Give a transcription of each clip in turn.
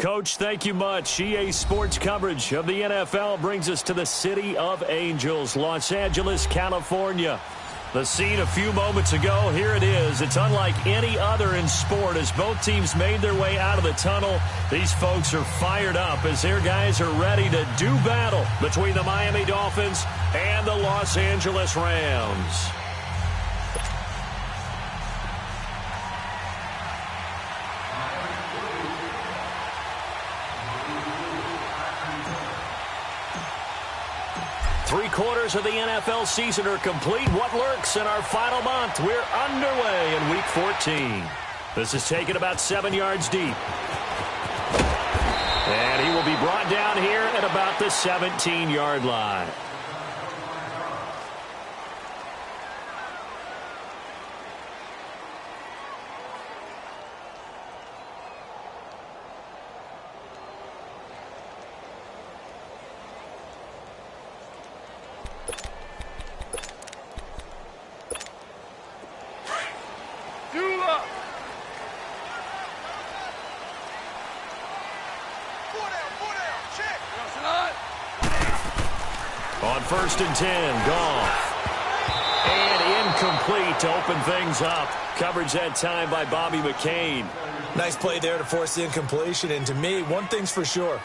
Coach, thank you much. EA Sports coverage of the NFL brings us to the City of Angels, Los Angeles, California. The scene a few moments ago, here it is. It's unlike any other in sport as both teams made their way out of the tunnel. These folks are fired up as their guys are ready to do battle between the Miami Dolphins and the Los Angeles Rams. Three-quarters of the NFL season are complete. What lurks in our final month? We're underway in Week 14. This is taken about 7 yards deep. And he will be brought down here at about the 17-yard line. On 1st and 10, Goff. And incomplete to open things up. Coverage that time by Bobby McCain. Nice play there to force the incompletion. And to me, one thing's for sure.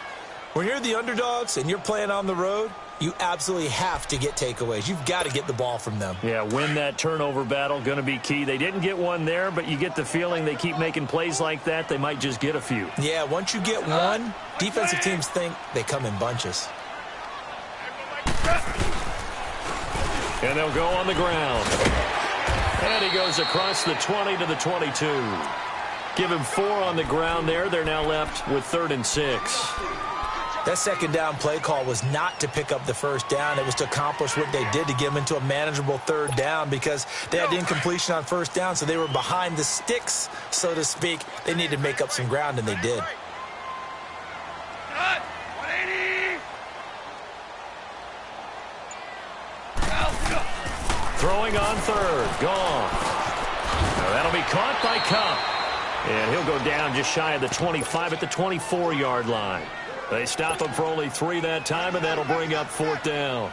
When you're the underdogs and you're playing on the road, you absolutely have to get takeaways. You've got to get the ball from them. Yeah, win that turnover battle, going to be key. They didn't get one there, but you get the feeling they keep making plays like that, they might just get a few. Yeah, once you get one, defensive teams think they come in bunches. And they'll go on the ground. And he goes across the 20 to the 22. Give him 4 on the ground there. They're now left with 3rd and 6. That second down play call was not to pick up the first down. It was to accomplish what they did to get them into a manageable 3rd down because they had the incompletion on 1st down, so they were behind the sticks, so to speak. They needed to make up some ground, and they did. Throwing on 3rd. Gone. Now that'll be caught by Cup. And he'll go down just shy of the 25 at the 24-yard line. They stop him for only 3 that time, and that'll bring up 4th down.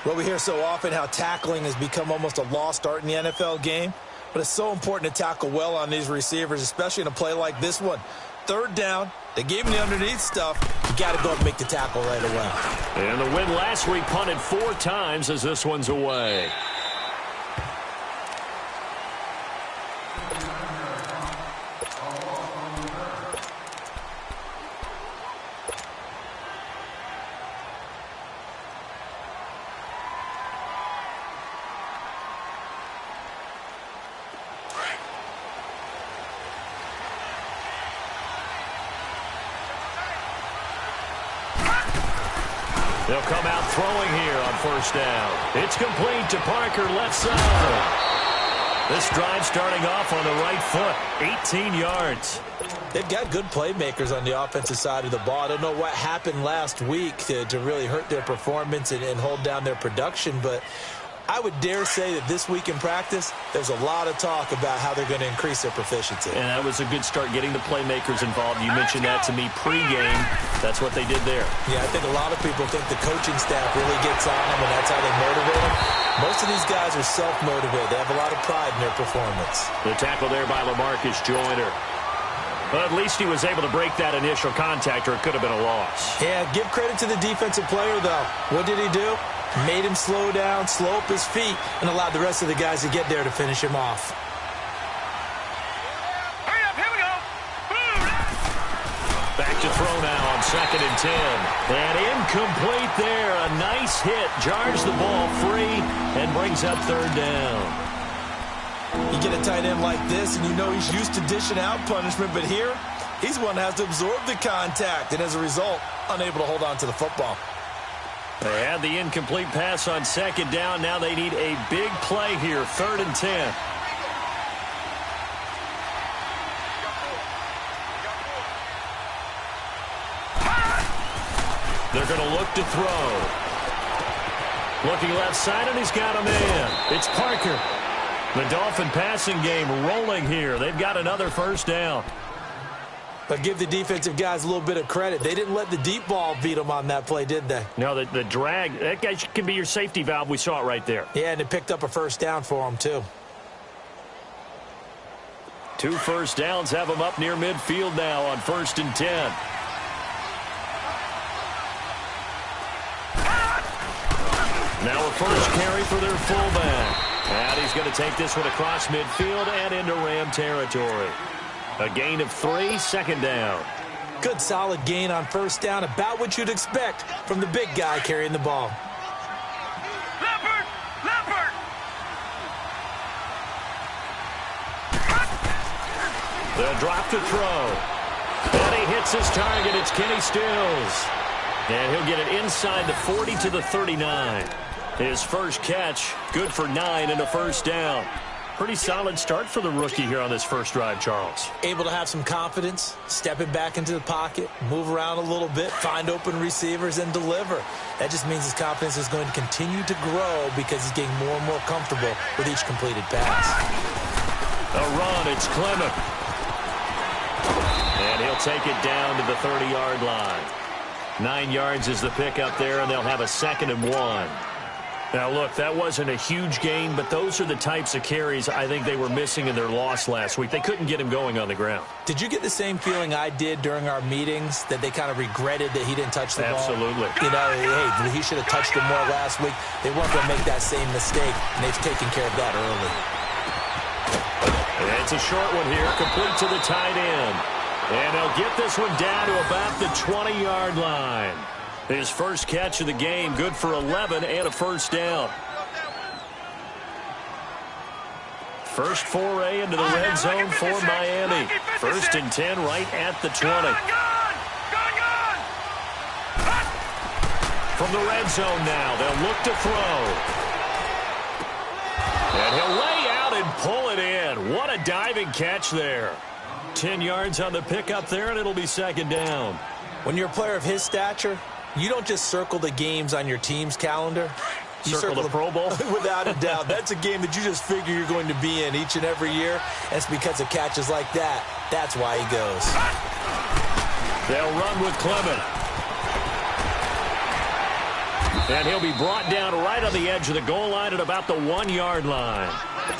Well, we hear so often how tackling has become almost a lost art in the NFL game. But it's so important to tackle well on these receivers, especially in a play like this one. 3rd down. They gave him the underneath stuff. You got to go and make the tackle right away. And the win last week punted 4 times as this one's away. They'll come out throwing here on 1st down. It's complete to Parker, left side. This drive starting off on the right foot, 18 yards. They've got good playmakers on the offensive side of the ball. I don't know what happened last week to really hurt their performance and hold down their production, but I would dare say that this week in practice, there's a lot of talk about how they're going to increase their proficiency. And that was a good start, getting the playmakers involved. You mentioned that to me pregame. That's what they did there. Yeah, I think a lot of people think the coaching staff really gets on them, and that's how they motivate them. Most of these guys are self-motivated. They have a lot of pride in their performance. The tackle there by LaMarcus Joyner. But at least he was able to break that initial contact, or it could have been a loss. Yeah, give credit to the defensive player, though. What did he do? Made him slow down, slow up his feet, and allowed the rest of the guys to get there to finish him off. Hurry up, here we go. Back to throw now on 2nd and 10. And incomplete there. A nice hit. Jars the ball free and brings up 3rd down. You get a tight end like this, and you know he's used to dishing out punishment, but here, he's one that has to absorb the contact, and as a result, unable to hold on to the football. They had the incomplete pass on 2nd down. Now they need a big play here, 3rd and 10. They're going to look to throw. Looking left side, and he's got a man. It's Parker. The Dolphin passing game rolling here. They've got another 1st down. But give the defensive guys a little bit of credit. They didn't let the deep ball beat them on that play, did they? No, the drag, that guy can be your safety valve. We saw it right there. Yeah, and it picked up a first down for them, too. 2 first downs have them up near midfield now on 1st and 10. Now a first carry for their fullback. And he's going to take this one across midfield and into Ram territory. A gain of 3, 2nd down. Good solid gain on 1st down, about what you'd expect from the big guy carrying the ball. Leopard! Leopard! They'll drop to throw. And he hits his target. It's Kenny Stills. And he'll get it inside the 40 to the 39. His first catch, good for 9 and a first down. Pretty solid start for the rookie here on this first drive, Charles. Able to have some confidence, stepping back into the pocket, move around a little bit, find open receivers, and deliver. That just means his confidence is going to continue to grow because he's getting more and more comfortable with each completed pass. A run, it's Clement. And he'll take it down to the 30-yard line. 9 yards is the pickup there, and they'll have a 2nd and 1. Now, look, that wasn't a huge gain, but those are the types of carries I think they were missing in their loss last week. They couldn't get him going on the ground. Did you get the same feeling I did during our meetings, that they kind of regretted that he didn't touch the ball? Absolutely. You know, hey, he should have touched him more last week. They weren't going to make that same mistake, and they've taken care of that early. And it's a short one here, complete to the tight end. And they'll get this one down to about the 20-yard line. His first catch of the game, good for 11 and a first down. First foray into the red zone for Miami. 1st and 10 right at the 20. From the red zone now, they'll look to throw. And he'll lay out and pull it in. What a diving catch there. 10 yards on the pickup there, and it'll be 2nd down. When you're a player of his stature, you don't just circle the games on your team's calendar. You circle the Pro Bowl? Without a doubt. That's a game that you just figure you're going to be in each and every year. And it's because of catches like that. That's why he goes. They'll run with Clement. And he'll be brought down right on the edge of the goal line at about the 1-yard line.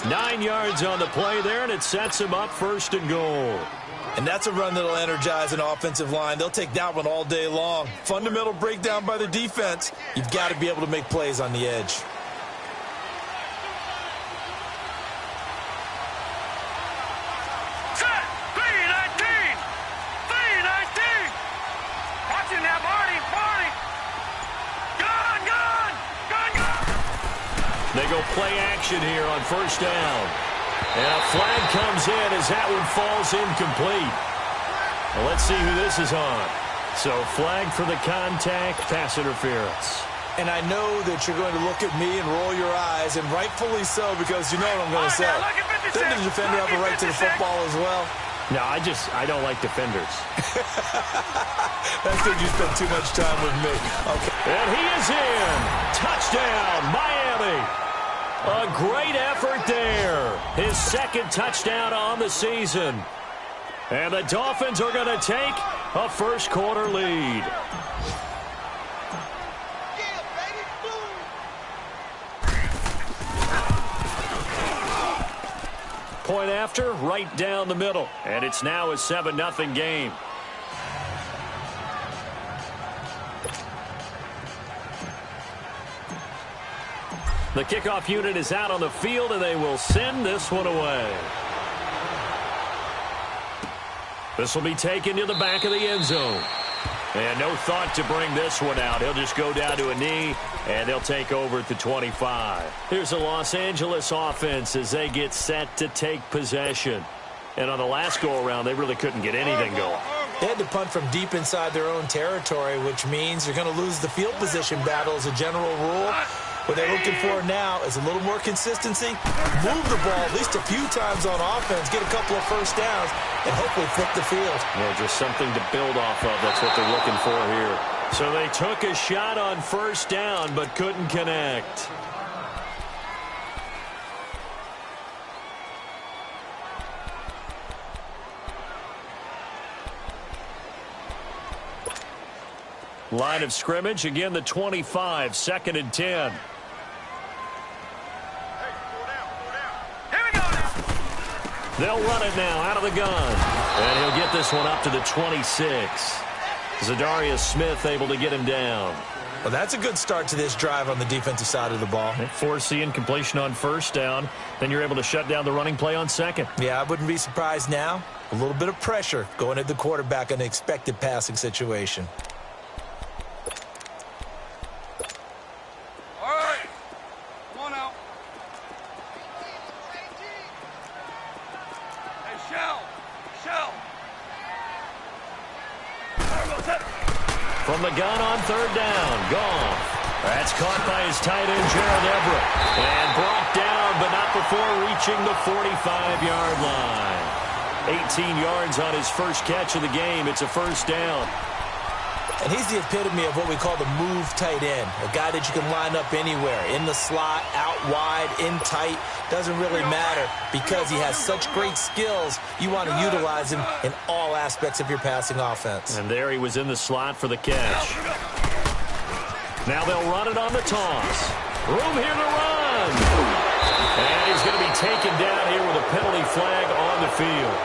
9 yards on the play there, and it sets him up 1st and goal. And that's a run that'll energize an offensive line. They'll take that one all day long. Fundamental breakdown by the defense. You've got to be able to make plays on the edge. Set! 3-19! 3-19! Watching that, Marty! Marty! Gun! Gun! Gun! Gun! They go play action here on 1st down. And a flag comes in as that one falls incomplete. Well, let's see who this is on. So flag for the contact, pass interference. And I know that you're going to look at me and roll your eyes, and rightfully so, because you know what I'm going to say. Doesn't the defender have a right to the football as well? No, I don't like defenders. That's because you spend too much time with me. Okay. And he is in. Touchdown, Miami. A great effort there. His 2nd touchdown on the season. And the Dolphins are going to take a first-quarter lead. Point after, right down the middle. And it's now a 7-0 game. The kickoff unit is out on the field, and they will send this one away. This will be taken to the back of the end zone. And no thought to bring this one out. He'll just go down to a knee, and they'll take over at the 25. Here's the Los Angeles offense as they get set to take possession. And on the last go-around, they really couldn't get anything going. They had to punt from deep inside their own territory, which means you're going to lose the field position battle as a general rule. What they're looking for now is a little more consistency, move the ball at least a few times on offense, get a couple of first downs, and hopefully flip the field. Yeah, just something to build off of. That's what they're looking for here. So they took a shot on 1st down, but couldn't connect. Line of scrimmage, again the 25, 2nd and 10. They'll run it now out of the gun. And he'll get this one up to the 26. Zadarius Smith able to get him down. Well, that's a good start to this drive on the defensive side of the ball. Force the incompletion on 1st down. Then you're able to shut down the running play on 2nd. Yeah, I wouldn't be surprised now. A little bit of pressure going at the quarterback in an expected passing situation. All right. Come on out. Hey, Shell. From the gun on 3rd down. Gone. That's caught by his tight end, Gerald Everett. And brought down, but not before reaching the 45-yard line. 18 yards on his first catch of the game. It's a 1st down. And he's the epitome of what we call the move tight end. A guy that you can line up anywhere. In the slot, out wide, in tight. Doesn't really matter because he has such great skills. You want to utilize him in all aspects of your passing offense. And there he was in the slot for the catch. Now they'll run it on the toss. Room here to run. And he's going to be taken down here with a penalty flag on the field.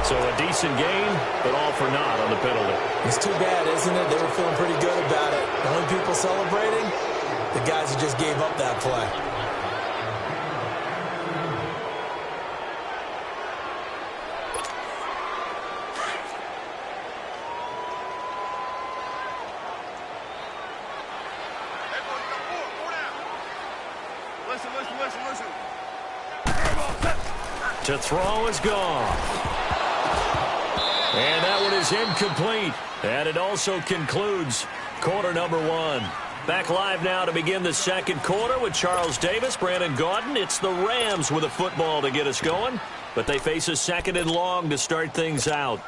So a decent gain, but all for naught on the penalty. It's too bad, isn't it? They were feeling pretty good about it. The only people celebrating, the guys who just gave up that play. Listen. To throw is gone. And that one is incomplete. And it also concludes quarter number 1. Back live now to begin the 2nd quarter with Charles Davis, Brandon Gaudin. It's the Rams with a football to get us going, but they face a 2nd and long to start things out.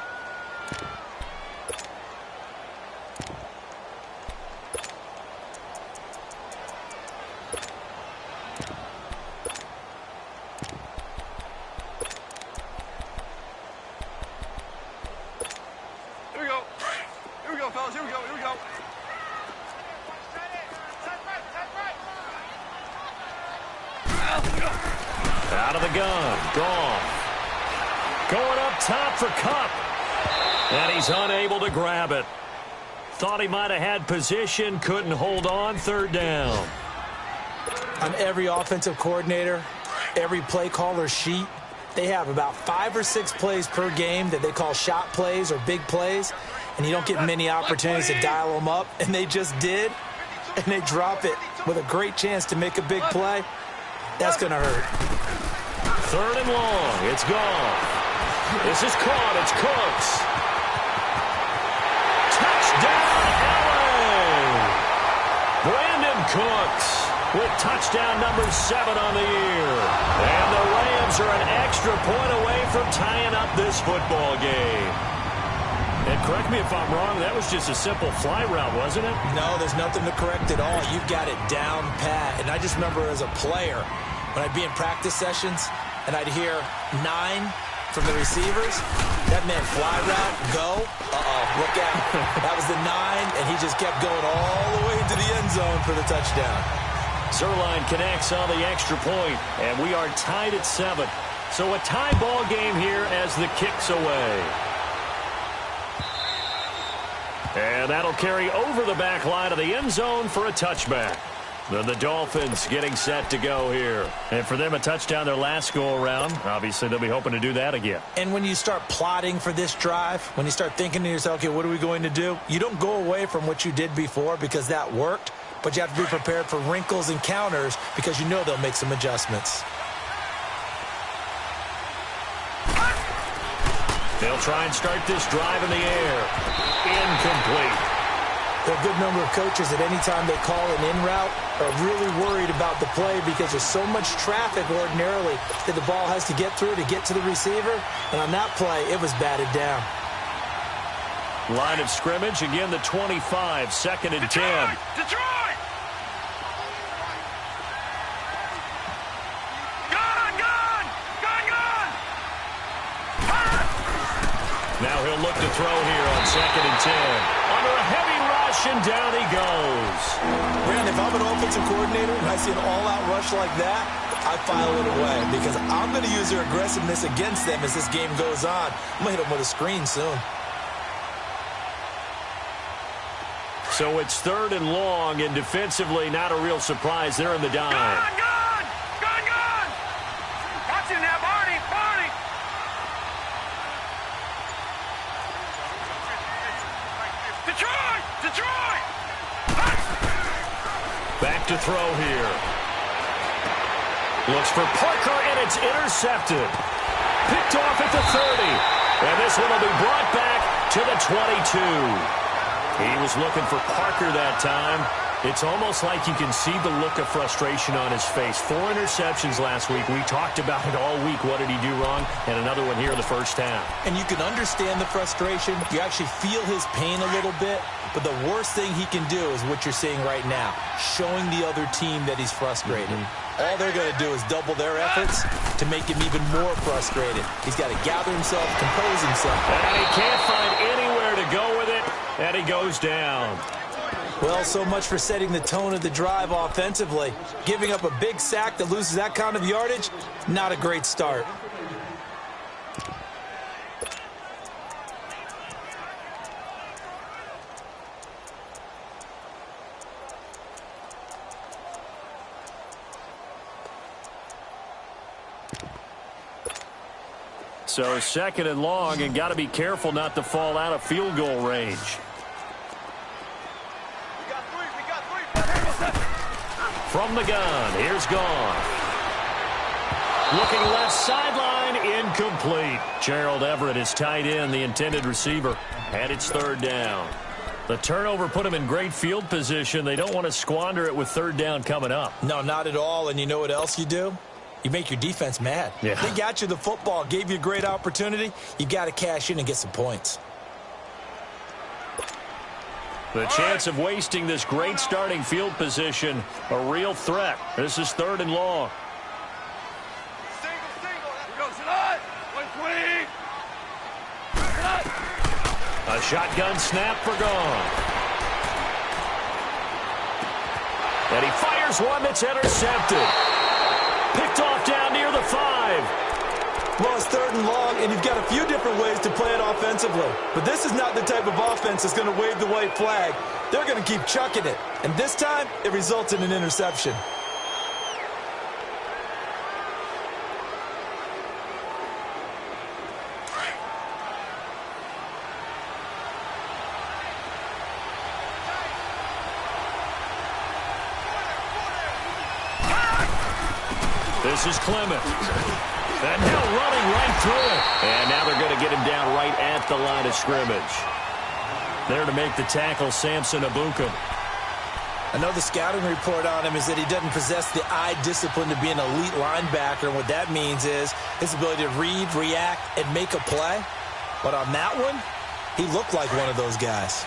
Out of the gun. Gone. Going up top for Kupp. And he's unable to grab it. Thought he might have had position. Couldn't hold on. 3rd down. On every offensive coordinator, every play caller sheet, they have about 5 or 6 plays per game that they call shot plays or big plays. And you don't get many opportunities to dial them up. And they just did. And they drop it with a great chance to make a big play. That's going to hurt. 3rd and long. It's gone. This is caught. It's Cooks. Touchdown, LA! Brandon Cooks with touchdown number 7 on the year. And the Rams are an extra point away from tying up this football game. And correct me if I'm wrong, that was just a simple fly route, wasn't it? No, there's nothing to correct at all. You've got it down pat. And I just remember as a player, when I'd be in practice sessions and I'd hear 9 from the receivers, that meant fly route, go, look out. That was the 9, and he just kept going all the way to the end zone for the touchdown. Zerline connects on the extra point, and we are tied at 7. So a tie ball game here as the kick's away. And that'll carry over the back line of the end zone for a touchback. Then the Dolphins getting set to go here. And for them, a touchdown their last go-around. Obviously, they'll be hoping to do that again. And when you start plotting for this drive, when you start thinking to yourself, okay, what are we going to do? You don't go away from what you did before because that worked, but you have to be prepared for wrinkles and counters because you know they'll make some adjustments. They'll try and start this drive in the air. Incomplete. There are a good number of coaches that any time they call an in route are really worried about the play because there's so much traffic ordinarily that the ball has to get through to get to the receiver. And on that play, it was batted down. Line of scrimmage, again the 25, 2nd and 10. Detroit! Now he'll look to throw here on 2nd and 10. Under a heavy rush, and down he goes. Brandon, if I'm an offensive coordinator and I see an all-out rush like that, I file it away because I'm going to use their aggressiveness against them as this game goes on. I'm going to hit them with a screen soon. So it's 3rd and long, and defensively, not a real surprise. They're in the dime. Gun! Watch it now, Barney! Detroit! Back to throw here. Looks for Parker, and it's intercepted. Picked off at the 30. And this one will be brought back to the 22. He was looking for Parker that time. It's almost like you can see the look of frustration on his face. 4 interceptions last week. We talked about it all week. What did he do wrong? And another one here in the first half. And you can understand the frustration. You actually feel his pain a little bit. But the worst thing he can do is what you're seeing right now, showing the other team that he's frustrated. All they're going to do is double their efforts to make him even more frustrated. He's got to gather himself, compose himself. And he can't find anywhere to go with it, and he goes down. Well, so much for setting the tone of the drive offensively. Giving up a big sack that loses that kind of yardage, not a great start. So 2nd and long, and got to be careful not to fall out of field goal range. From the gun, here's Gone. Looking left sideline, incomplete. Gerald Everett is tight end, the intended receiver. And it's 3rd down. The turnover put him in great field position. They don't want to squander it with 3rd down coming up. No, not at all. And you know what else you do? You make your defense mad. Yeah. They got you the football, gave you a great opportunity. You got to cash in and get some points. The chance of wasting this great starting field position, a real threat. This is 3rd and long. A shotgun snap for Gone. And he fires one that's intercepted. Picked off down near the 5. Well, it's 3rd and long, and you've got a few different ways to play it offensively. But this is not the type of offense that's going to wave the white flag. They're going to keep chucking it. And this time, it results in an interception. This is Clement. And now running right through it. And now they're going to get him down right at the line of scrimmage. There to make the tackle, Samson Abuka. I know the scouting report on him is that he doesn't possess the eye discipline to be an elite linebacker. And what that means is his ability to read, react, and make a play. But on that one, he looked like one of those guys.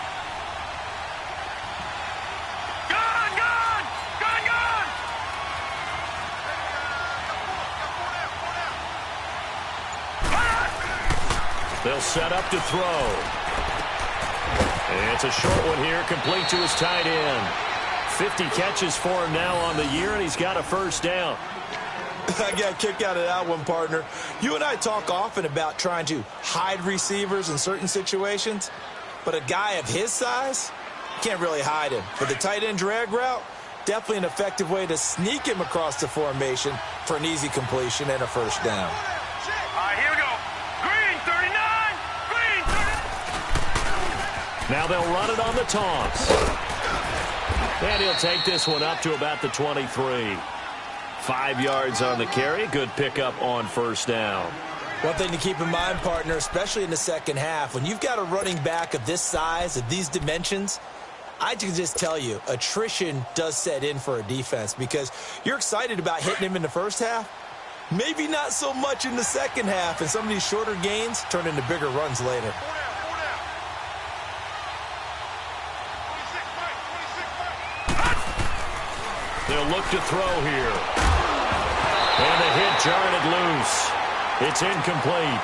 They'll set up to throw. And it's a short one here, complete to his tight end. 50 catches for him now on the year, and he's got a 1st down. I got a kick out of that one, partner. You and I talk often about trying to hide receivers in certain situations, but a guy of his size, can't really hide him. But the tight end drag route, definitely an effective way to sneak him across the formation for an easy completion and a 1st down. All right, here we go. Green, 39. Green, 30. Now they'll run it on the toss. And he'll take this one up to about the 23. 5 yards on the carry. Good pickup on 1st down. One thing to keep in mind, partner, especially in the second half, when you've got a running back of this size, of these dimensions, I can just tell you, attrition does set in for a defense because you're excited about hitting him in the first half. Maybe not so much in the second half, and some of these shorter gains turn into bigger runs later. They'll look to throw here. And the hit jarred it loose. It's incomplete.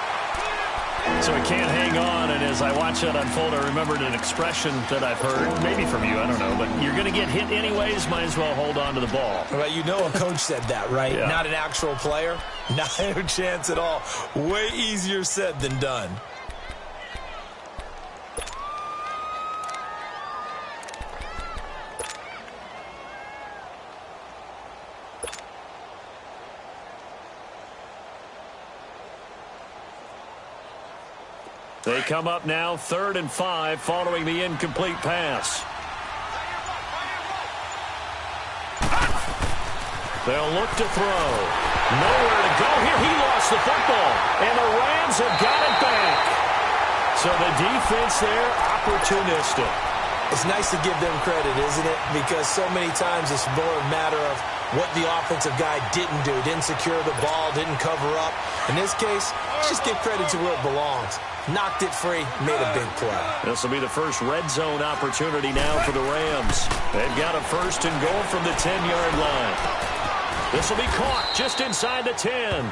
So he can't hang on, and as I watch that unfold, I remembered an expression that I've heard, maybe from you, I don't know, but you're going to get hit anyways, might as well hold on to the ball. Well, you know a coach said that, right? Yeah. Not an actual player. Not a chance at all. Way easier said than done. They come up now 3rd and 5 following the incomplete pass. They'll look to throw. Nowhere to go here. He lost the football. And the Rams have got it back. So the defense there, opportunistic. It's nice to give them credit, isn't it? Because so many times it's more a matter of what the offensive guy didn't do. Didn't secure the ball, didn't cover up. In this case, let's just give credit to where it belongs. Knocked it free, made a big play. This will be the first red zone opportunity now for the Rams. They've got a 1st and goal from the 10-yard line. This will be caught just inside the 10.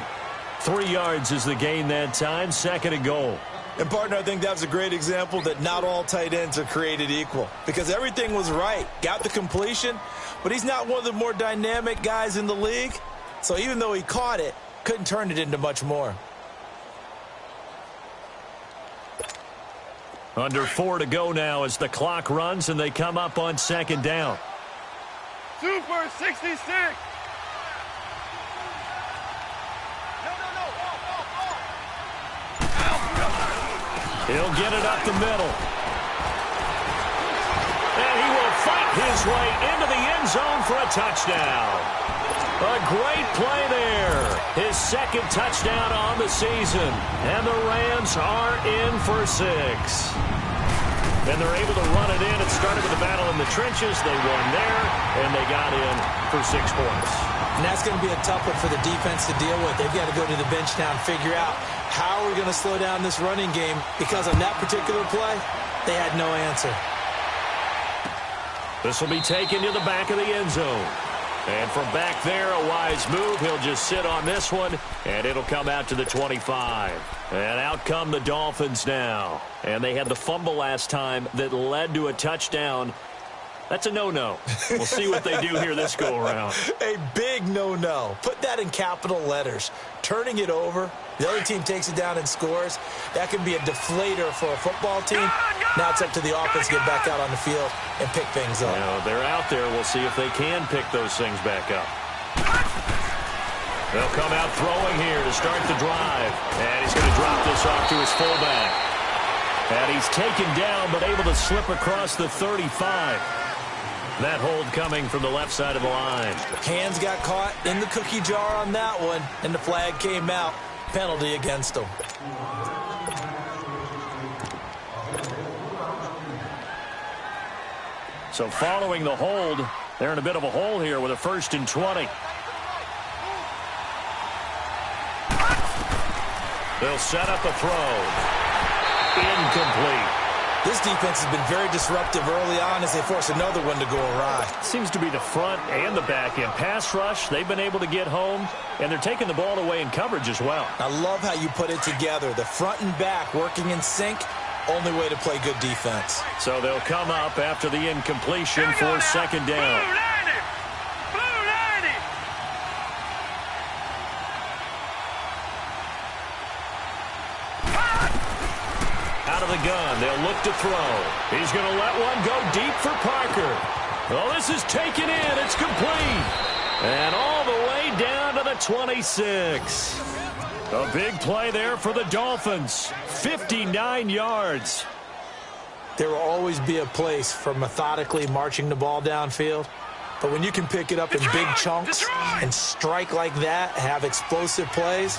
3 yards is the gain that time, 2nd and goal. And, partner, I think that's a great example that not all tight ends are created equal. Because everything was right. Got the completion, but he's not one of the more dynamic guys in the league. So even though he caught it, couldn't turn it into much more. Under 4 to go now as the clock runs and they come up on 2nd down. Super 66. He'll get it up the middle. And he will fight his way into the end zone for a touchdown. A great play there. His 2nd touchdown on the season. And the Rams are in for 6. And they're able to run it in. It started with a battle in the trenches. They won there, and they got in for 6 points. And that's going to be a tough one for the defense to deal with. They've got to go to the bench now and figure out how are we going to slow down this running game, because on that particular play, they had no answer. This will be taken to the back of the end zone. And from back there, a wise move. He'll just sit on this one, and it'll come out to the 25. And out come the Dolphins now. And they had the fumble last time that led to a touchdown. That's a no-no. We'll see what they do here this go-around. A big no-no. Put that in capital letters. Turning it over, the other team takes it down and scores. That can be a deflator for a football team. Now it's up to the offense to get back out on the field and pick things up. You know, they're out there. We'll see if they can pick those things back up. They'll come out throwing here to start the drive. And he's going to drop this off to his fullback. And he's taken down but able to slip across the 35. That hold coming from the left side of the line. Hands got caught in the cookie jar on that one, and the flag came out. Penalty against them. So following the hold, they're in a bit of a hole here with a 1st and 20. They'll set up a throw. Incomplete. This defense has been very disruptive early on as they force another one to go awry. Seems to be the front and the back end. Pass rush, they've been able to get home, and they're taking the ball away in coverage as well. I love how you put it together. The front and back working in sync, only way to play good defense. So they'll come up after the incompletion for 2nd down. Out of the gun, they'll look to throw. He's going to let one go deep for Parker. Well, this is taken in. It's complete. And all the way down to the 26. A big play there for the Dolphins. 59 yards. There will always be a place for methodically marching the ball downfield. But when you can pick it up in big chunks and strike like that, have explosive plays,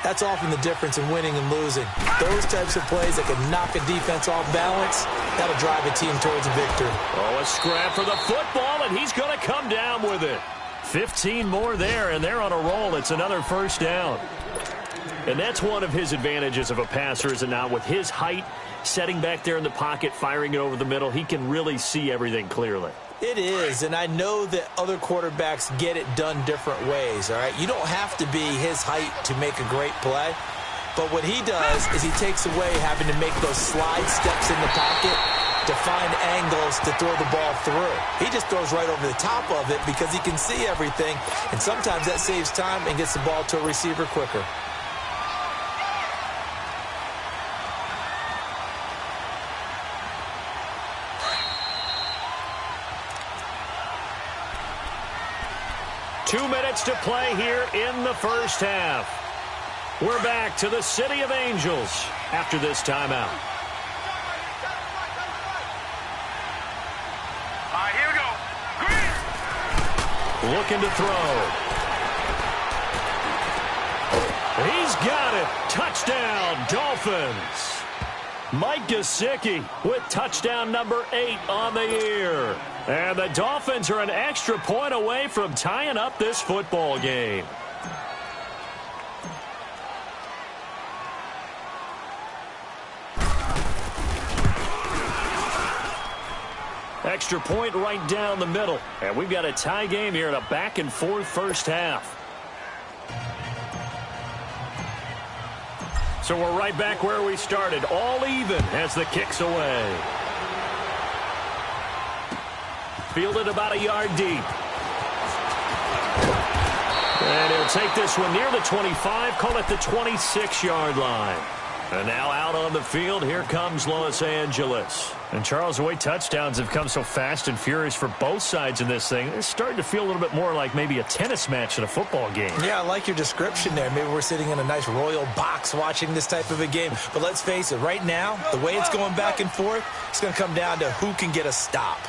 that's often the difference in winning and losing. Those types of plays that can knock a defense off balance, that'll drive a team towards a victory. Oh, a scrap for the football, and he's going to come down with it. 15 more there, and they're on a roll. It's another 1st down. And that's one of his advantages of a passer, is it not? With his height, setting back there in the pocket, firing it over the middle, he can really see everything clearly. It is, and I know that other quarterbacks get it done different ways, all right? You don't have to be his height to make a great play. But what he does is he takes away having to make those slide steps in the pocket to find angles to throw the ball through. He just throws right over the top of it because he can see everything, and sometimes that saves time and gets the ball to a receiver quicker. Two minutes to play here in the first half. We're back to the City of Angels after this timeout. All right, here we go. Green. Looking to throw. He's got it. Touchdown, Dolphins. Mike Gesicki with touchdown number 8 on the year. And the Dolphins are an extra point away from tying up this football game. Extra point right down the middle. And we've got a tie game here in a back-and-forth first half. So we're right back where we started. All even as the kick's away. Fielded about a yard deep. And he'll take this one near the 25, call it the 26-yard line. And now out on the field, here comes Los Angeles. And Charles, the way touchdowns have come so fast and furious for both sides in this thing, it's starting to feel a little bit more like maybe a tennis match in a football game. Yeah, I like your description there. Maybe we're sitting in a nice royal box watching this type of a game. But let's face it, right now, the way it's going back and forth, it's going to come down to who can get a stop.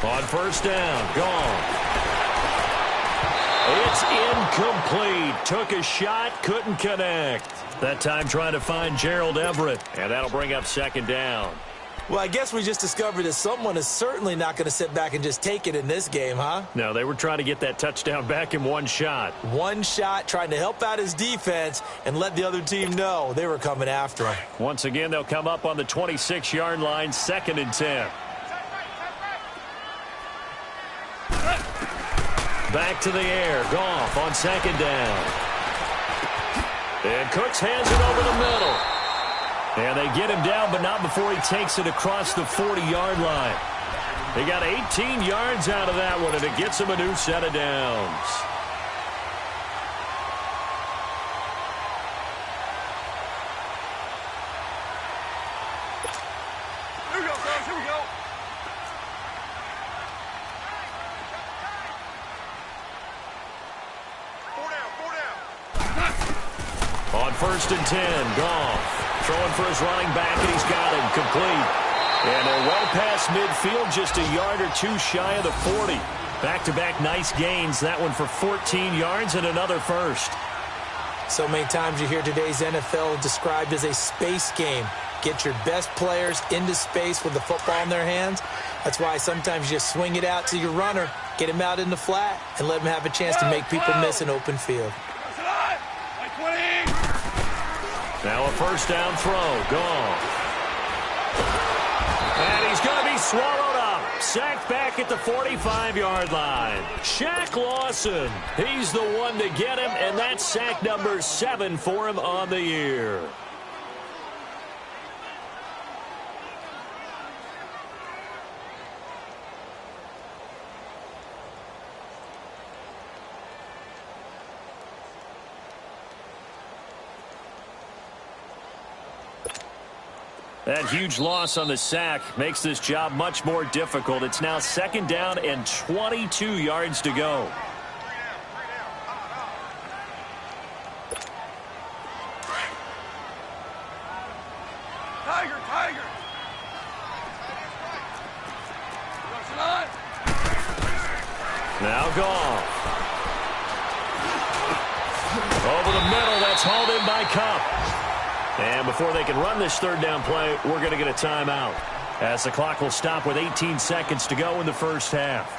On first down, gone. It's incomplete. Took a shot, couldn't connect. That time trying to find Gerald Everett, and that'll bring up second down. Well, I guess we just discovered that someone is certainly not going to sit back and just take it in this game, huh? No, they were trying to get that touchdown back in one shot. One shot, trying to help out his defense and let the other team know they were coming after him. Once again, they'll come up on the 26-yard line, 2nd and 10. Back to the air. Goff on second down. And Cooks hands it over the middle. And they get him down, but not before he takes it across the 40-yard line. They got 18 yards out of that one, and it gets him a new set of downs. Here we go, guys. Here we go. On 1st and 10, Goff throwing for his running back, and he's got him complete. And they're well past midfield, just a yard or two shy of the 40. Back-to-back nice gains. That one for 14 yards and another first. So many times you hear today's NFL described as a space game. Get your best players into space with the football in their hands. That's why sometimes you just swing it out to your runner, get him out in the flat, and let him have a chance to make people miss an open field. Now a first down throw. Gone. And he's going to be swallowed up. Sacked back at the 45-yard line. Shaq Lawson. He's the one to get him, and that's sack number 7 for him on the year. That huge loss on the sack makes this job much more difficult. It's now 2nd down and 22 yards to go. Tiger, Tiger. Now Goff. Over the middle, that's hauled in by Kupp. And before they can run this 3rd down play, we're going to get a timeout, as the clock will stop with 18 seconds to go in the first half.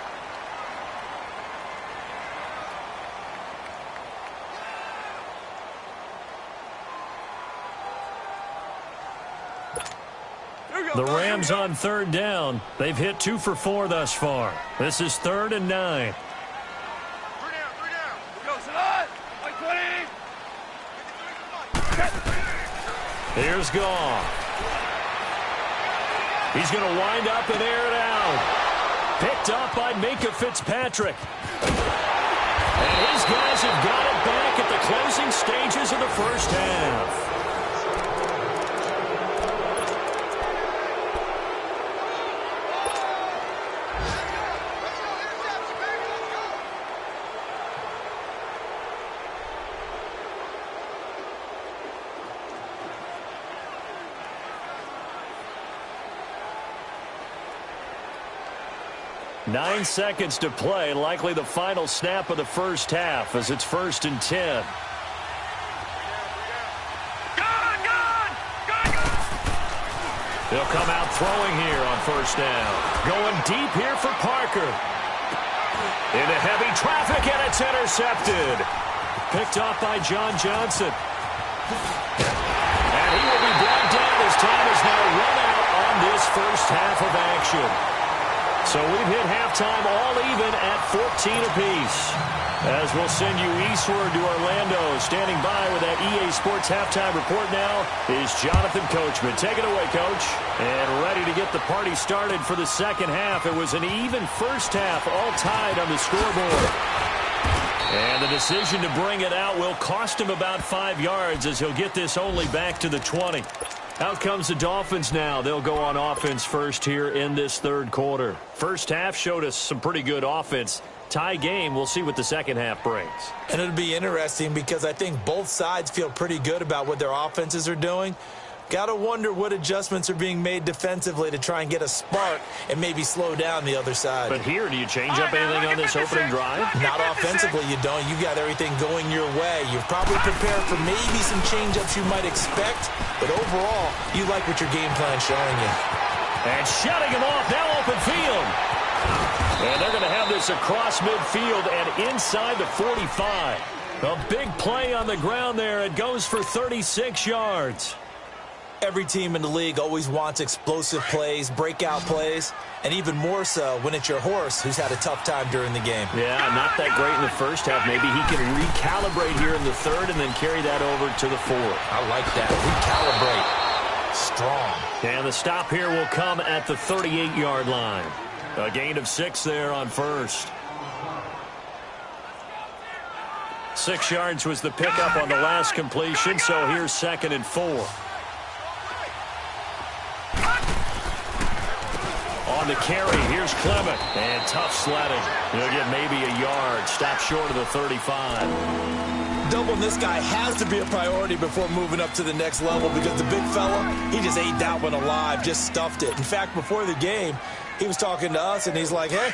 The Rams on 3rd down. They've hit 2 for 4 thus far. This is 3rd and 9. 3 down. Go, sit on. Here's Goff. He's going to wind up and air it out. Picked up by Minka Fitzpatrick. And his guys have got it back at the closing stages of the first half. Nine seconds to play, likely the final snap of the first half as it's 1st and 10. They'll come out throwing here on 1st down. Going deep here for Parker. Into heavy traffic, and it's intercepted. Picked off by John Johnson. And he will be brought down as time is now run out on this first half of action. So we've hit halftime all even at 14 apiece. As we'll send you eastward to Orlando. Standing by with that EA Sports halftime report now is Jonathan Coachman. Take it away, Coach. And ready to get the party started for the second half. It was an even first half, all tied on the scoreboard. And the decision to bring it out will cost him about 5 yards as he'll get this only back to the 20. Out comes the Dolphins now. They'll go on offense first here in this third quarter. First half showed us some pretty good offense. Tie game, we'll see what the second half brings. And it'll be interesting because I think both sides feel pretty good about what their offenses are doing. Got to wonder what adjustments are being made defensively to try and get a spark and maybe slow down the other side. But here, do you change up anything on this opening drive? Not offensively, you don't. You got everything going your way. You're probably prepared for maybe some change-ups you might expect, but overall, you like what your game plan's showing you. And shutting him off, now open field. And they're going to have this across midfield and inside the 45. A big play on the ground there. It goes for 36 yards. Every team in the league always wants explosive plays, breakout plays, and even more so when it's your horse who's had a tough time during the game. Yeah, not that great in the first half. Maybe he can recalibrate here in the third and then carry that over to the fourth. I like that. Recalibrate. Strong. And the stop here will come at the 38-yard line. A gain of 6 there on first. 6 yards was the pickup on the last completion, so here's 2nd and 4. On the carry, here's Clement. And tough sledding. He'll get maybe a yard. Stop short of the 35. Doubling this guy has to be a priority before moving up to the next level because the big fella, he just ate that one alive, just stuffed it. In fact, before the game, he was talking to us, and he's like, hey,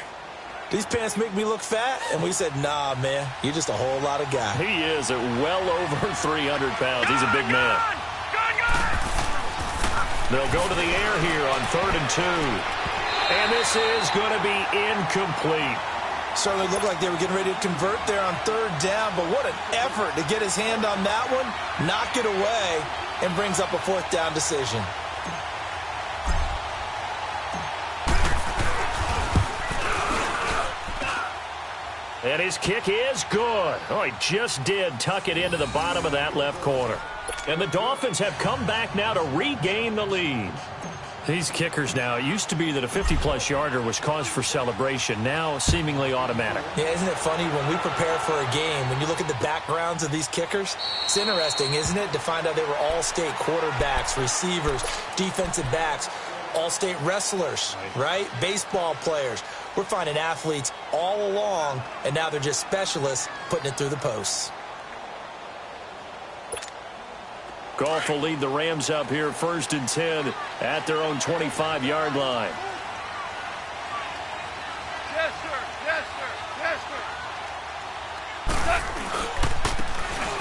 these pants make me look fat? And we said, nah, man, you're just a whole lot of guy. He is at well over 300 pounds. He's a big man. They'll go to the air here on 3rd and 2. And this is going to be incomplete. Certainly looked like they were getting ready to convert there on 3rd down, but what an effort to get his hand on that one, knock it away, and brings up a 4th down decision. And his kick is good. Oh, he just did tuck it into the bottom of that left corner. And the Dolphins have come back now to regain the lead. These kickers now, it used to be that a 50-plus yarder was cause for celebration. Now seemingly automatic. Yeah, isn't it funny when we prepare for a game, when you look at the backgrounds of these kickers, it's interesting, isn't it, to find out they were all-state quarterbacks, receivers, defensive backs, all-state wrestlers, right? Baseball players. We're finding athletes all along, and now they're just specialists putting it through the posts. Goff will lead the Rams up here 1st and 10 at their own 25-yard line. Yes, sir. Yes, sir. Yes, sir.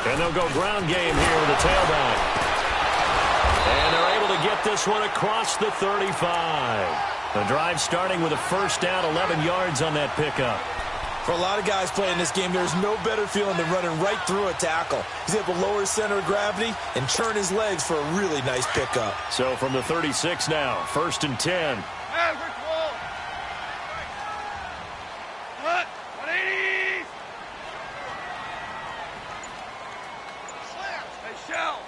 And they'll go ground game here with the tailback. And they're able to get this one across the 35. The drive starting with a 1st down, 11 yards on that pickup. For a lot of guys playing this game, there's no better feeling than running right through a tackle. He's able to lower his center of gravity and churn his legs for a really nice pickup. So from the 36 now, 1st and 10. What? 180. Hey, Shell.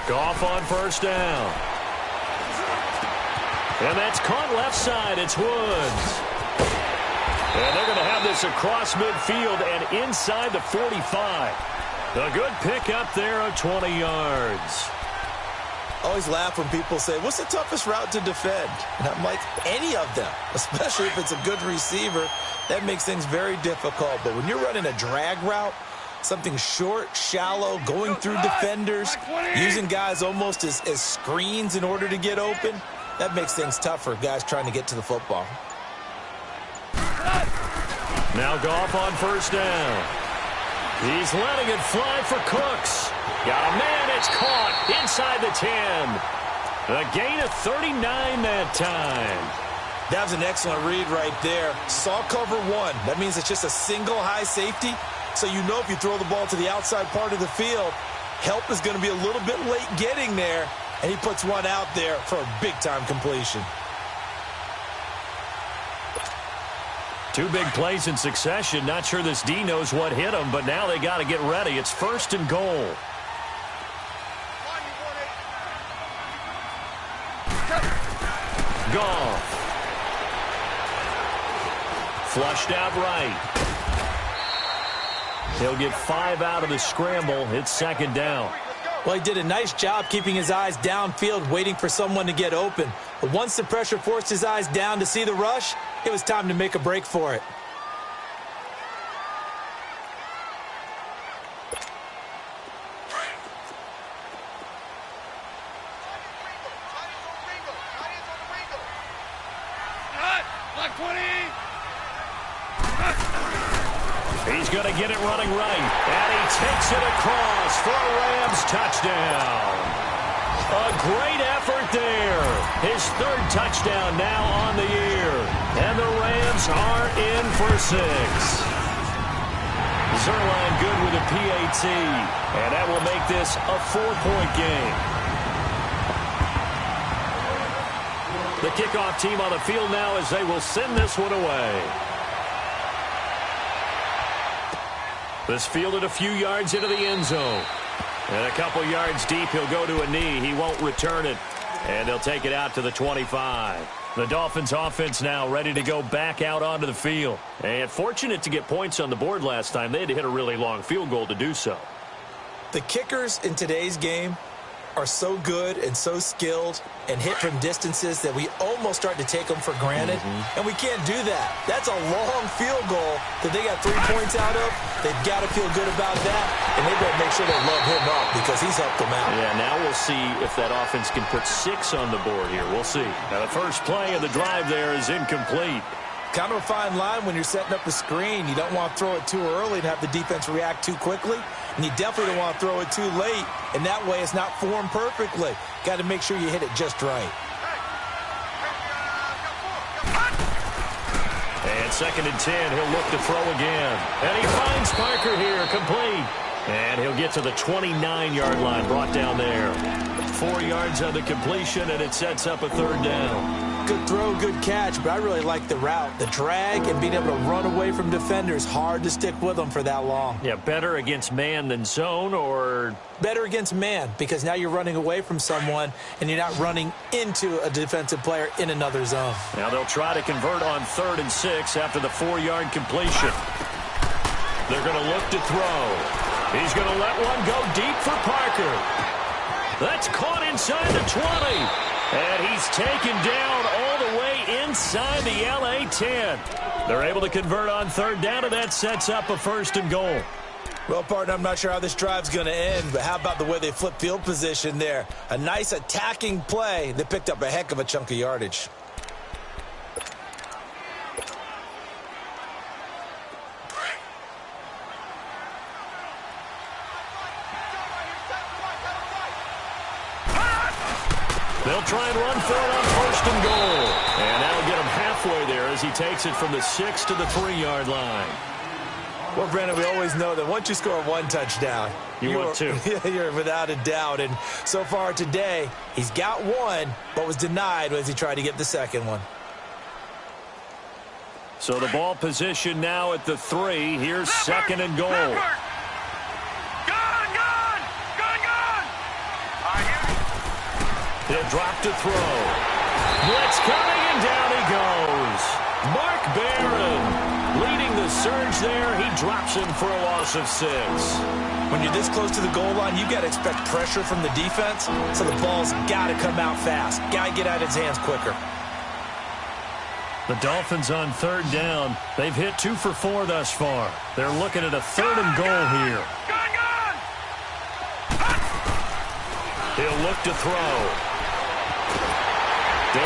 Goff on first down. And that's caught left side. It's Woods. And they're going to have this across midfield and inside the 45. A good pick up there of 20 yards. Always laugh when people say, what's the toughest route to defend? And I'm like, any of them, especially if it's a good receiver. That makes things very difficult. But when you're running a drag route, something short, shallow, going through defenders, using guys almost as screens in order to get open, that makes things tough for guys trying to get to the football. Now Goff on first down. He's letting it fly for Cooks. Got a man, it's caught inside the 10. A gain of 39 that time. That was an excellent read right there. Saw cover one. That means it's just a single high safety. So you know if you throw the ball to the outside part of the field, help is going to be a little bit late getting there. And he puts one out there for a big-time completion. Two big plays in succession. Not sure this D knows what hit him, but now they got to get ready. It's first and goal. Goff. Flushed out right. He'll get 5 out of the scramble. It's second down. Well, he did a nice job keeping his eyes downfield, waiting for someone to get open. But once the pressure forced his eyes down to see the rush, it was time to make a break for it. He's going to get it running right. And he takes it across for a Rams touchdown. A great effort there. His third touchdown now on the year. And the Rams are in for 6. Zerline good with a PAT. And that will make this a 4-point game. The kickoff team on the field now as they will send this one away. This fielded a few yards into the end zone. And a couple yards deep, he'll go to a knee. He won't return it. And they'll take it out to the 25. The Dolphins offense now ready to go back out onto the field. And fortunate to get points on the board last time. They had to hit a really long field goal to do so. The kickers in today's game are so good and so skilled and hit from distances that we almost start to take them for granted. And we can't do that. That's a long field goal that they got 3 points out of. They've got to feel good about that, and they better make sure they love him up because he's helped them out. Yeah, now we'll see if that offense can put 6 on the board here. We'll see. Now the first play of the drive there is incomplete. Kind of a fine line when you're setting up a screen. You don't want to throw it too early and have the defense react too quickly. And you definitely don't want to throw it too late. And that way it's not formed perfectly. Got to make sure you hit it just right. And second and 10, he'll look to throw again. And he finds Parker here, complete. And he'll get to the 29-yard line, brought down there. 4 yards on the completion, and it sets up a third down. Good throw, good catch, but I really like the route. The drag and being able to run away from defenders, hard to stick with them for that long. Yeah, better against man than zone, or? Better against man, because now you're running away from someone and you're not running into a defensive player in another zone. Now they'll try to convert on 3rd and 6 after the 4-yard completion. They're going to look to throw. He's going to let one go deep for Parker. That's caught inside the 20. And he's taken down all the way inside the LA 10. They're able to convert on 3rd down, and that sets up a 1st and goal. Well, partner, I'm not sure how this drive's going to end, but how about the way they flip field position there? A nice attacking play. They picked up a heck of a chunk of yardage. They'll try and run for it on 1st and goal. And that'll get him halfway there as he takes it from the 6 to the 3-yard line. Well, Brandon, we always know that once you score 1 touchdown, want 2. You're without a doubt. And so far today, he's got 1, but was denied as he tried to get the second one. So the ball position now at the 3. Here's 2nd and goal. He'll drop to throw. Blitz coming, and down he goes. Mark Barron leading the surge there. He drops him for a loss of 6. When you're this close to the goal line, you've got to expect pressure from the defense, so the ball's got to come out fast. Got to get out of his hands quicker. The Dolphins on 3rd down. They've hit 2 for 4 thus far. They're looking at a 3rd and goal here. He'll look to throw. The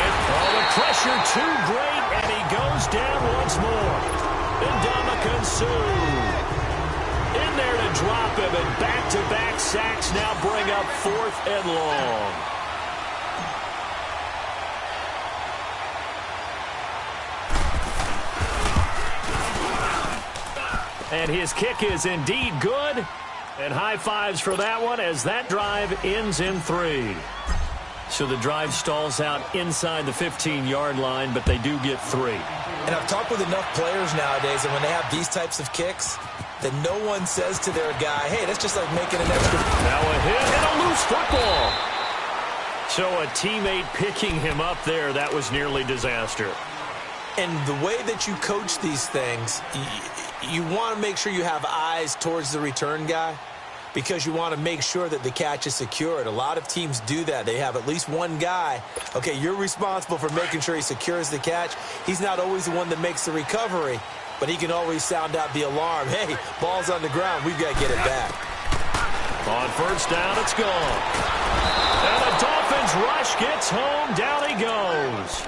pressure too great, and he goes down once more. Ndamukong Suh in there to drop him, and back-to-back sacks now bring up 4th and long. And his kick is indeed good. And high fives for that one as that drive ends in 3. So the drive stalls out inside the 15-yard line, but they do get 3. And I've talked with enough players nowadays, and when they have these types of kicks, that no one says to their guy, hey, that's just like making an extra. Now a hit and a loose football. So a teammate picking him up there, that was nearly disaster. And the way that you coach these things, you want to make sure you have eyes towards the return guy because you want to make sure that the catch is secured. A lot of teams do that. They have at least one guy. Okay, you're responsible for making sure he secures the catch. He's not always the one that makes the recovery, but he can always sound out the alarm. Hey, ball's on the ground. We've got to get it back. On 1st down, it's gone. And the Dolphins rush gets home. Down he goes.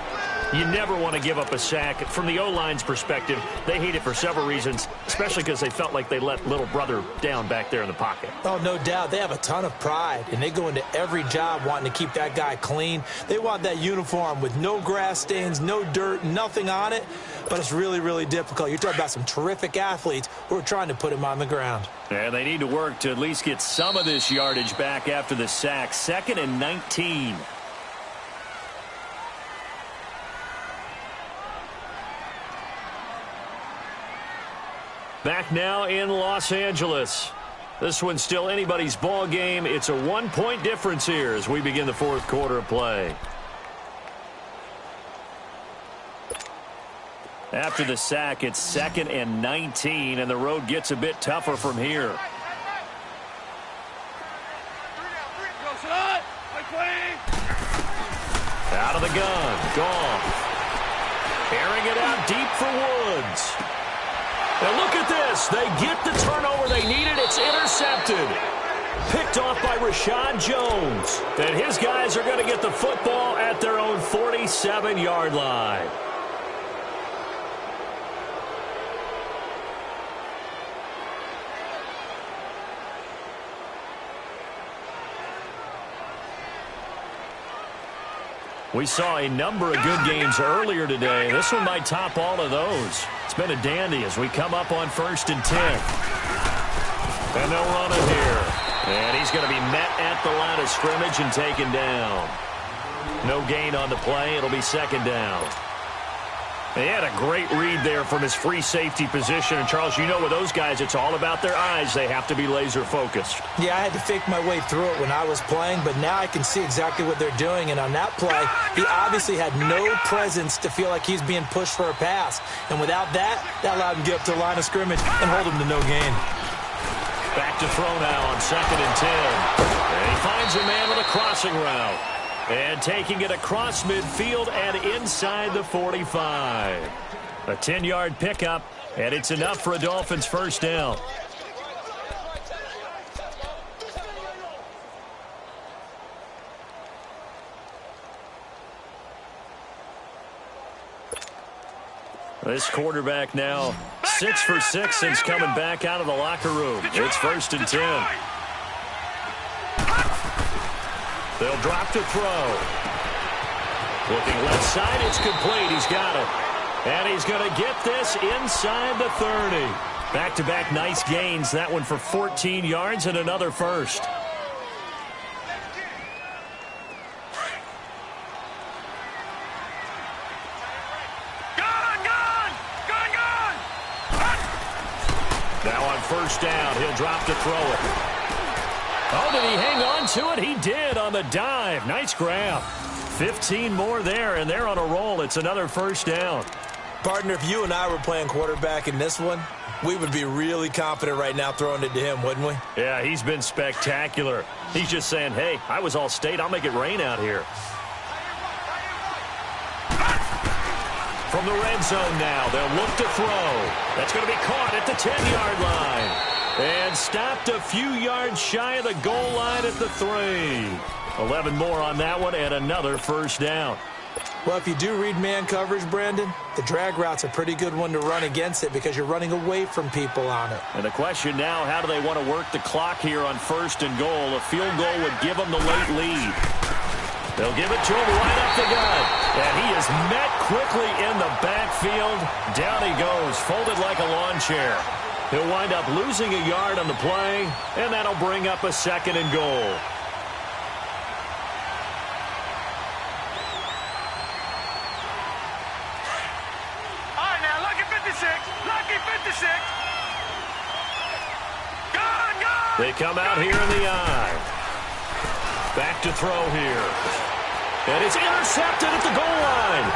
You never want to give up a sack. From the O-line's perspective, they hate it for several reasons, especially because they felt like they let little brother down back there in the pocket. Oh, no doubt. They have a ton of pride, and they go into every job wanting to keep that guy clean. They want that uniform with no grass stains, no dirt, nothing on it, but it's really, really difficult. You're talking about some terrific athletes who are trying to put him on the ground. And they need to work to at least get some of this yardage back after the sack. 2nd and 19. Back now in Los Angeles. This one's still anybody's ball game. It's a 1-point difference here as we begin the 4th quarter of play. After the sack, it's 2nd and 19, and the road gets a bit tougher from here. Out of the gun. Goff. Airing it out deep for Woods. And look at this. They get the turnover they needed. It's intercepted. Picked off by Rashad Jones. And his guys are going to get the football at their own 47-yard line. We saw a number of good games earlier today. This one might top all of those. It's been a dandy as we come up on 1st and 10. And they'll run it here. And he's going to be met at the line of scrimmage and taken down. No gain on the play. It'll be 2nd down. He had a great read there from his free safety position. And, Charles, you know with those guys, it's all about their eyes. They have to be laser-focused. Yeah, I had to fake my way through it when I was playing, but now I can see exactly what they're doing. And on that play, he obviously had no presence to feel like he's being pushed for a pass. And without that, that allowed him to get up to the line of scrimmage and hold him to no gain. Back to throw now on 2nd and 10. And he finds a man with a crossing route. And taking it across midfield and inside the 45. A 10-yard pickup, and it's enough for a Dolphins 1st down. This quarterback now 6 for 6 since coming back out of the locker room. It's 1st and 10. They'll drop to throw. Looking left side, it's complete. He's got it. And he's going to get this inside the 30. Back-to-back nice gains. That one for 14 yards and another first. Now on 1st down, he'll drop to throw it. Oh, did he hang on to it? He did on the dive. Nice grab. 15 more there, and they're on a roll. It's another first down. Partner, if you and I were playing quarterback in this one, we would be really confident right now throwing it to him, wouldn't we? Yeah, he's been spectacular. He's just saying, hey, I was all state. I'll make it rain out here. From the red zone now, they'll look to throw. That's going to be caught at the 10-yard line. And stopped a few yards shy of the goal line at the 3. 11 more on that one and another first down. Well, if you do read man coverage, Brandon, the drag route's a pretty good one to run against it because you're running away from people on it. And the question now, how do they want to work the clock here on 1st and goal? A field goal would give them the late lead. They'll give it to him right up the gut. And he is met quickly in the backfield. Down he goes, folded like a lawn chair. He'll wind up losing a yard on the play, and that'll bring up a 2nd and goal. All right, now, lucky 56. Lucky 56. Gone. They come out here in the eye. Back to throw here. And it's intercepted at the goal line.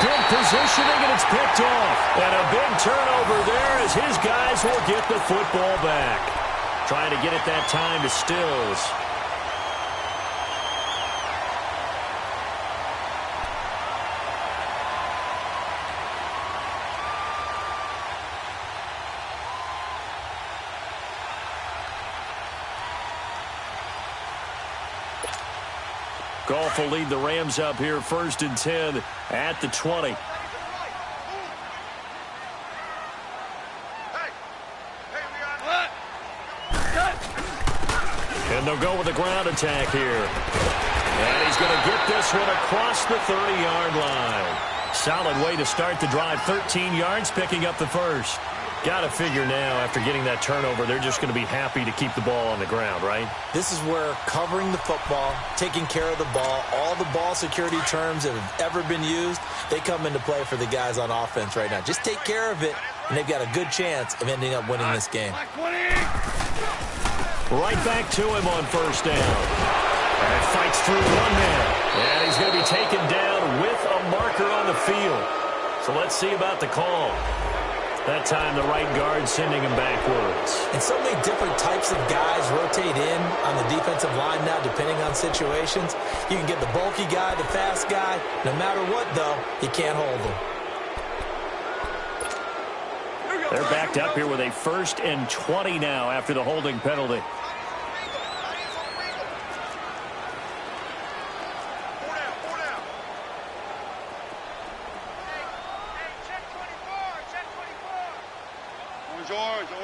Good positioning, and it's picked off. And a big turnover there as his guys will get the football back. Trying to get it that time to Stills. Goff will lead the Rams up here 1st and 10 at the 20. And they'll go with the ground attack here. And he's going to get this one across the 30-yard line. Solid way to start the drive. 13 yards, picking up the first. Got to figure now, after getting that turnover, they're just going to be happy to keep the ball on the ground, right? This is where covering the football, taking care of the ball, all the ball security terms that have ever been used, they come into play for the guys on offense right now. Just take care of it, and they've got a good chance of ending up winning this game. Right back to him on 1st down. And fights through one man. And he's going to be taken down with a marker on the field. So let's see about the call. That time, the right guard sending him backwards. And so many different types of guys rotate in on the defensive line now, depending on situations. You can get the bulky guy, the fast guy. No matter what, though, he can't hold them. They're backed up here with a 1st and 20 now after the holding penalty.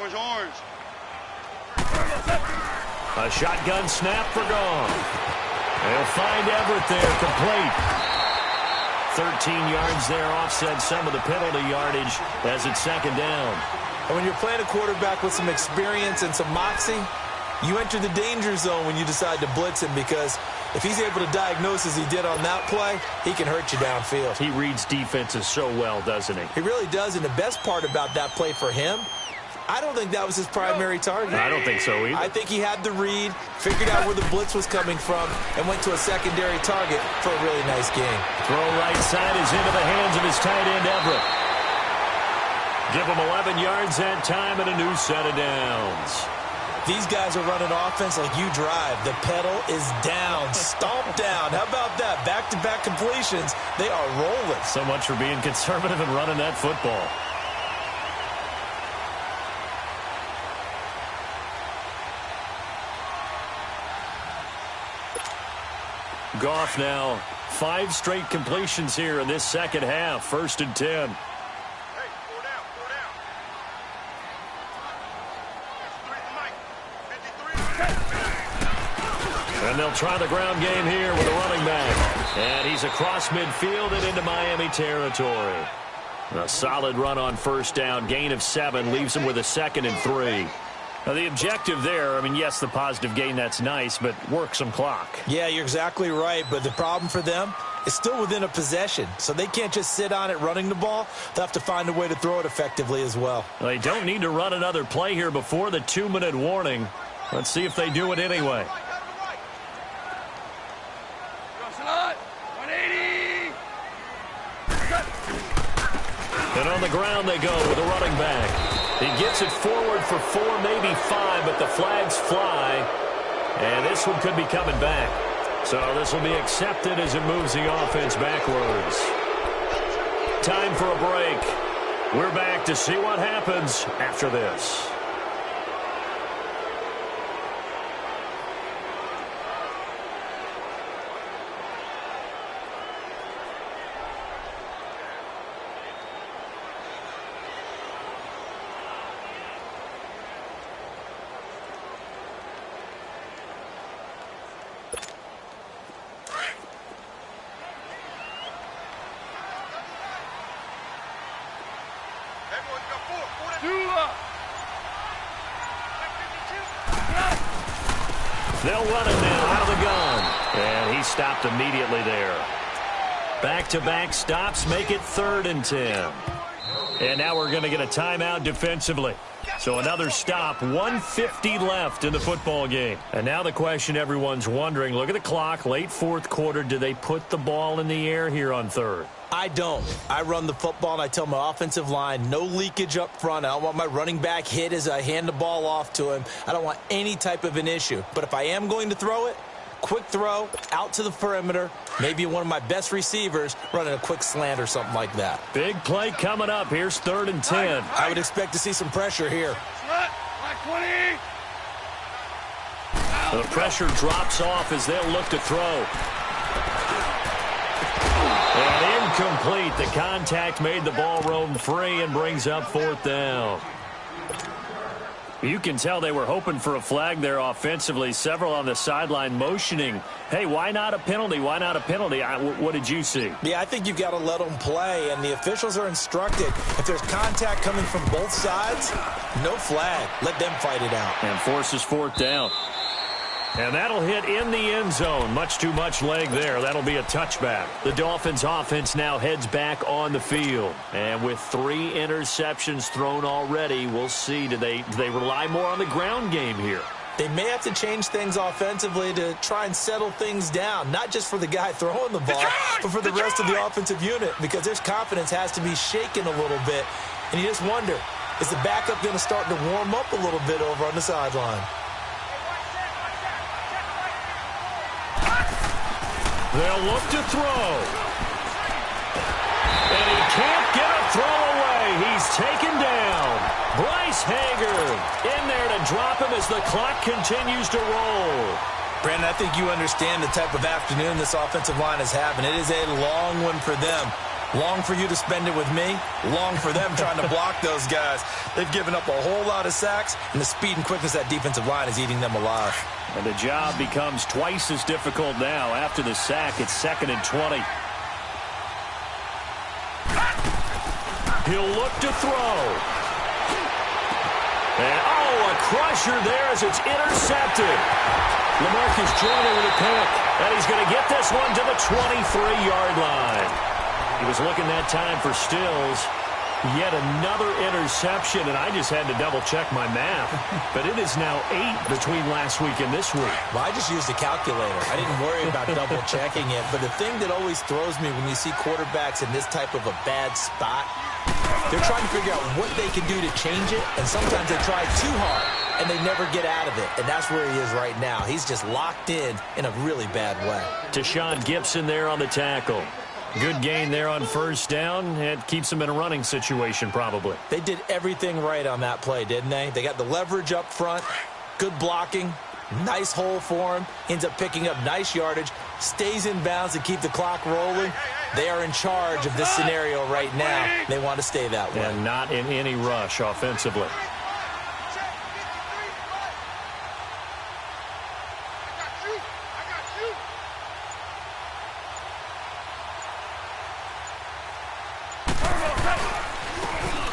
Orange. A shotgun snap for Goff. They'll find Everett there, complete. 13 yards there, offset some of the penalty yardage as it's 2nd down. And when you're playing a quarterback with some experience and some moxie, you enter the danger zone when you decide to blitz him, because if he's able to diagnose as he did on that play, he can hurt you downfield. He reads defenses so well, doesn't he? He really does, and the best part about that play for him, I don't think that was his primary target. I don't think so either. I think he had the read, figured out where the blitz was coming from, and went to a secondary target for a really nice game. Throw right side is into the hands of his tight end, Everett. Give him 11 yards that time and a new set of downs. These guys are running offense like you drive. The pedal is down, stomp down. How about that? Back-to-back completions. They are rolling. So much for being conservative and running that football. Goff now 5 straight completions here in this 2nd half. 1st and 10. And they'll try the ground game here with a running back. And he's across midfield and into Miami territory. A solid run on 1st down. Gain of 7 leaves him with a 2nd and 3. Now, the objective there, I mean, yes, the positive gain, that's nice, but work some clock. Yeah, you're exactly right, but the problem for them is still within a possession, so they can't just sit on it running the ball. They'll have to find a way to throw it effectively as well. They don't need to run another play here before the 2-minute warning. Let's see if they do it anyway. And on the ground they go with a running back. He gets it forward for 4, maybe 5, but the flags fly. And this one could be coming back. So this will be accepted as it moves the offense backwards. Time for a break. We're back to see what happens after this. They'll run it now out of the gun. And he stopped immediately there. Back-to-back stops make it 3rd and 10. And now we're going to get a timeout defensively. So another stop, 1:50 left in the football game. And now the question everyone's wondering, look at the clock, late 4th quarter, do they put the ball in the air here on 3rd? I don't. I run the football, and I tell my offensive line, no leakage up front. I don't want my running back hit as I hand the ball off to him. I don't want any type of an issue. But if I am going to throw it, quick throw, out to the perimeter, maybe one of my best receivers running a quick slant or something like that. Big play coming up. Here's 3rd and 10. I would expect to see some pressure here. The pressure drops off as they'll look to throw. And incomplete. The contact made the ball roam free and brings up 4th down. You can tell they were hoping for a flag there offensively. Several on the sideline motioning, hey, why not a penalty? Why not a penalty? What did you see? Yeah, I think you've got to let them play, and the officials are instructed. If there's contact coming from both sides, no flag. Let them fight it out. And forces 4th down. And that'll hit in the end zone. Much too much leg there. That'll be a touchback. The Dolphins offense now heads back on the field. And with 3 interceptions thrown already, we'll see. Do they rely more on the ground game here? They may have to change things offensively to try and settle things down, not just for the guy throwing the ball, but for the rest of the offensive unit, because their confidence has to be shaken a little bit. And you just wonder, is the backup going to start to warm up a little bit over on the sideline? They'll look to throw. And he can't get a throw away. He's taken down. Bryce Hager in there to drop him as the clock continues to roll. Brandon, I think you understand the type of afternoon this offensive line is having. It is a long one for them. Long for you to spend it with me. Long for them trying to block those guys. They've given up a whole lot of sacks, and the speed and quickness of that defensive line is eating them alive. And the job becomes twice as difficult now. After the sack, it's 2nd and 20. He'll look to throw. And, a crusher there as it's intercepted. LaMarcus Joyner with a pick. And he's going to get this one to the 23-yard line. He was looking that time for Stills. Yet another interception, and I just had to double-check my math. But it is now 8 between last week and this week. Well, I just used a calculator. I didn't worry about double-checking it. But the thing that always throws me when you see quarterbacks in this type of a bad spot, they're trying to figure out what they can do to change it, and sometimes they try too hard, and they never get out of it. And that's where he is right now. He's just locked in a really bad way. Tashawn Gibson there on the tackle. Good gain there on 1st down. It keeps them in a running situation probably. They did everything right on that play, didn't they? They got the leverage up front, good blocking, nice hole for him, ends up picking up nice yardage, stays in bounds to keep the clock rolling. They are in charge of this scenario right now. They want to stay that way. And not in any rush offensively.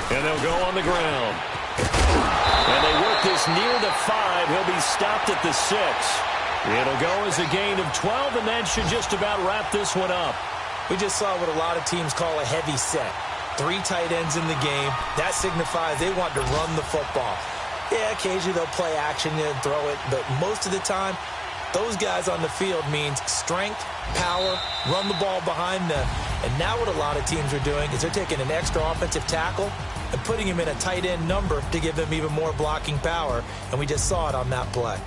And they'll go on the ground. And they work this near the 5. He'll be stopped at the 6. It'll go as a gain of 12, and that should just about wrap this one up. We just saw what a lot of teams call a heavy set. 3 tight ends in the game. That signifies they want to run the football. Yeah, occasionally they'll play action and throw it, but most of the time, those guys on the field means strength, power, run the ball behind them. And now what a lot of teams are doing is they're taking an extra offensive tackle and putting him in a tight end number to give them even more blocking power, and we just saw it on that play.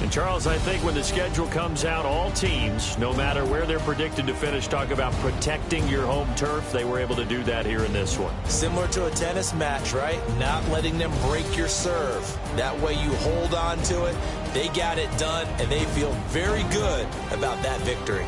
And, Charles, I think when the schedule comes out, all teams, no matter where they're predicted to finish, talk about protecting your home turf. They were able to do that here in this one. Similar to a tennis match, right? Not letting them break your serve. That way you hold on to it. They got it done, and they feel very good about that victory.